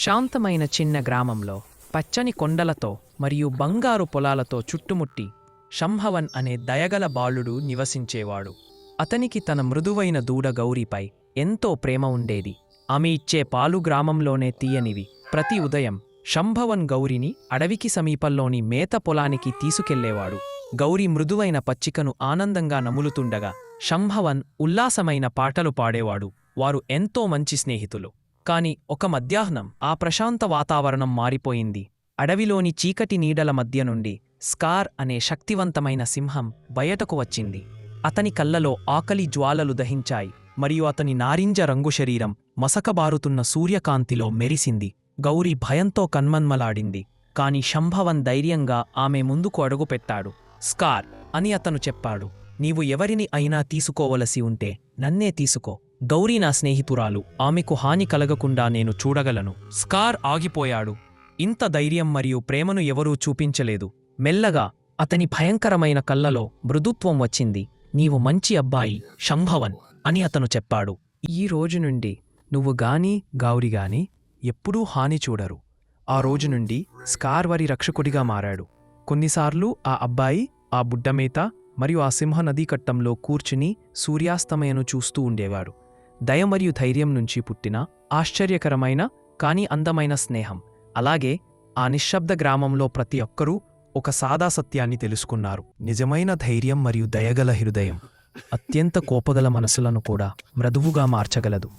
ప్రశాంతమైన చిన్న గ్రామంలో పచ్చని కొండలతో మరియు బంగారు పొలాలతో చుట్టుముట్టి శంభవన్ అనే దయగల బాలుడు నివసించేవాడు. అతనికి తన మృదువైన దూడ గౌరీపై ఎంతో ప్రేమ ఉండేది. ఆమె ఇచ్చే పాలు గ్రామంలోనే తీయనివి. ప్రతి ఉదయం శంభవన్ గౌరిని అడవికి సమీపంలోని మేత పొలానికి తీసుకెళ్లేవాడు. గౌరీ మృదువైన పచ్చికను ఆనందంగా నములుతుండగా శంభవన్ ఉల్లాసమైన పాటలు పాడేవాడు. వారు ఎంతో మంచి స్నేహితులు. కాని ఒక మధ్యాహ్నం ఆ ప్రశాంత వాతావరణం మారిపోయింది. అడవిలోని చీకటి నీడల మధ్య నుండి స్కార్ అనే శక్తివంతమైన సింహం బయటకు వచ్చింది. అతని కళ్ళలో ఆకలి జ్వాలలు దహించాయి మరియు అతని నారింజ రంగు శరీరం మసకబారుతున్న సూర్యకాంతిలో మెరిసింది. గౌరీ భయంతో కన్మన్మలాడింది. కాని శంభవన్ ధైర్యంగా ఆమె ముందుకు అడుగుపెట్టాడు. స్కార్ అని అతను చెప్పాడు, నీవు ఎవరిని అయినా తీసుకోవలసి ఉంటే నన్నే తీసుకో. గౌరీ నా స్నేహితురాలు, ఆమెకు హాని కలగకుండా నేను చూడగలను. స్కార్ ఆగిపోయాడు. ఇంత ధైర్యం మరియు ప్రేమను ఎవరూ చూపించలేదు. మెల్లగా అతని భయంకరమైన కళ్ళలో మృదుత్వం వచ్చింది. నీవు మంచి అబ్బాయి శంభవన్ అని అతను చెప్పాడు. ఈ రోజు నుండి నువ్వు గాని గౌరీగాని ఎప్పుడూ హాని చూడరు. ఆ రోజు నుండి స్కార్ వారి రక్షకుడిగా మారాడు. కొన్నిసార్లు ఆ అబ్బాయి ఆ బుడ్డమేత మరియు ఆ సింహ నదీకట్టంలో కూర్చుని సూర్యాస్తమయను చూస్తూ ఉండేవాడు. దయ మరియు ధైర్యం నుంచి పుట్టిన ఆశ్చర్యకరమైన కాని అందమైన స్నేహం. అలాగే ఆ నిశ్శబ్ద గ్రామంలో ప్రతి ఒక్కరూ ఒక సాదా సత్యాన్ని తెలుసుకున్నారు. నిజమైన ధైర్యం మరియు దయగల హృదయం అత్యంత కోపగల మనసులను కూడా మృదువుగా మార్చగలదు.